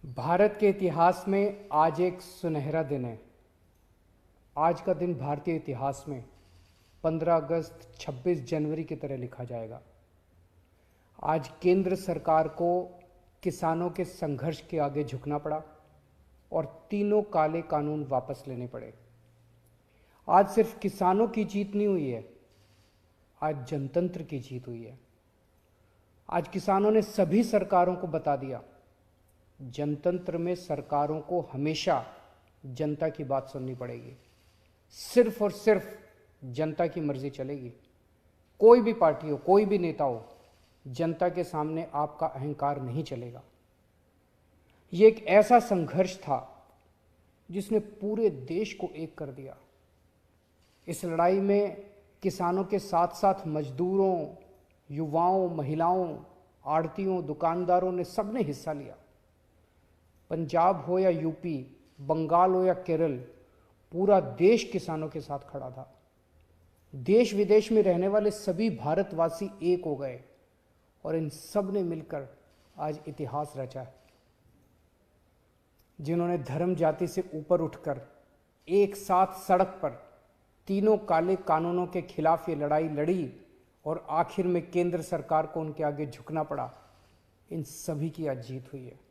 भारत के इतिहास में आज एक सुनहरा दिन है। आज का दिन भारतीय इतिहास में 15 अगस्त 26 जनवरी की तरह लिखा जाएगा। आज केंद्र सरकार को किसानों के संघर्ष के आगे झुकना पड़ा और तीनों काले कानून वापस लेने पड़े। आज सिर्फ किसानों की जीत नहीं हुई है, आज जनतंत्र की जीत हुई है। आज किसानों ने सभी सरकारों को बता दिया, जनतंत्र में सरकारों को हमेशा जनता की बात सुननी पड़ेगी, सिर्फ और सिर्फ जनता की मर्जी चलेगी। कोई भी पार्टी हो, कोई भी नेता हो, जनता के सामने आपका अहंकार नहीं चलेगा। ये एक ऐसा संघर्ष था जिसने पूरे देश को एक कर दिया। इस लड़ाई में किसानों के साथ साथ मजदूरों, युवाओं, महिलाओं, आड़तियों, दुकानदारों ने सबने हिस्सा लिया। पंजाब हो या यूपी, बंगाल हो या केरल, पूरा देश किसानों के साथ खड़ा था। देश विदेश में रहने वाले सभी भारतवासी एक हो गए और इन सब ने मिलकर आज इतिहास रचा है। जिन्होंने धर्म जाति से ऊपर उठकर एक साथ सड़क पर तीनों काले कानूनों के खिलाफ ये लड़ाई लड़ी और आखिर में केंद्र सरकार को उनके आगे झुकना पड़ा, इन सभी की आज जीत हुई है।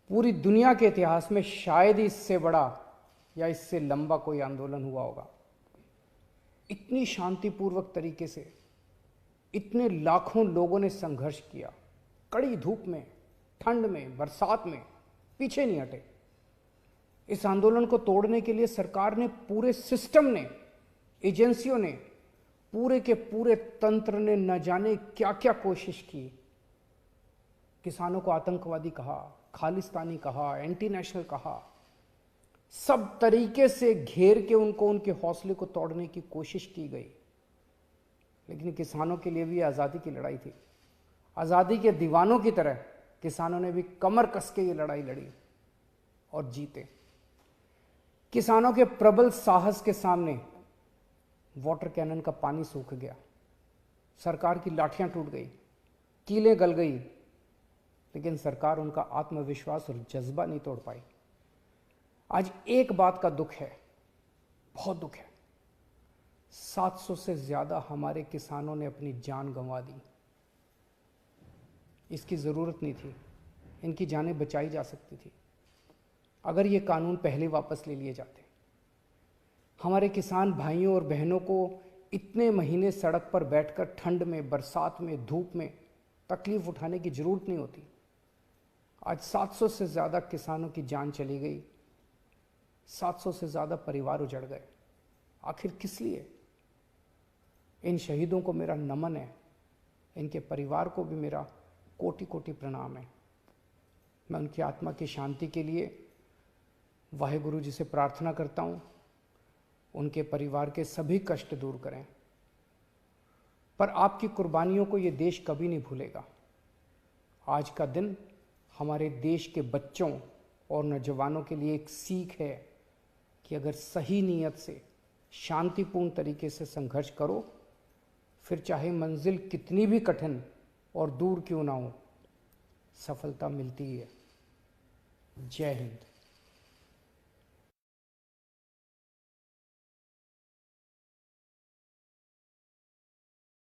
पूरी दुनिया के इतिहास में शायद ही इससे बड़ा या इससे लंबा कोई आंदोलन हुआ होगा। इतनी शांतिपूर्वक तरीके से इतने लाखों लोगों ने संघर्ष किया, कड़ी धूप में, ठंड में, बरसात में, पीछे नहीं हटे। इस आंदोलन को तोड़ने के लिए सरकार ने, पूरे सिस्टम ने, एजेंसियों ने, पूरे के पूरे तंत्र ने न जाने क्या क्या कोशिश की। किसानों को आतंकवादी कहा, खालिस्तानी कहा, एंटी नेशनल कहा, सब तरीके से घेर के उनको, उनके हौसले को तोड़ने की कोशिश की गई। लेकिन किसानों के लिए भी आज़ादी की लड़ाई थी। आज़ादी के दीवानों की तरह किसानों ने भी कमर कस के ये लड़ाई लड़ी और जीते। किसानों के प्रबल साहस के सामने वाटर कैनन का पानी सूख गया, सरकार की लाठियां टूट गई, कीलें गल गई, लेकिन सरकार उनका आत्मविश्वास और जज्बा नहीं तोड़ पाई। आज एक बात का दुख है, बहुत दुख है, 700 से ज्यादा हमारे किसानों ने अपनी जान गंवा दी। इसकी जरूरत नहीं थी, इनकी जानें बचाई जा सकती थी अगर ये कानून पहले वापस ले लिए जाते। हमारे किसान भाइयों और बहनों को इतने महीने सड़क पर बैठकर ठंड में, बरसात में, धूप में तकलीफ उठाने की जरूरत नहीं होती। आज 700 से ज़्यादा किसानों की जान चली गई, 700 से ज़्यादा परिवार उजड़ गए। आखिर किस लिए? इन शहीदों को मेरा नमन है, इनके परिवार को भी मेरा कोटि कोटि प्रणाम है। मैं उनकी आत्मा की शांति के लिए वाहेगुरु जी से प्रार्थना करता हूँ, उनके परिवार के सभी कष्ट दूर करें। पर आपकी कुर्बानियों को ये देश कभी नहीं भूलेगा। आज का दिन हमारे देश के बच्चों और नौजवानों के लिए एक सीख है कि अगर सही नीयत से, शांतिपूर्ण तरीके से संघर्ष करो, फिर चाहे मंजिल कितनी भी कठिन और दूर क्यों ना हो, सफलता मिलती ही है। जय हिंद।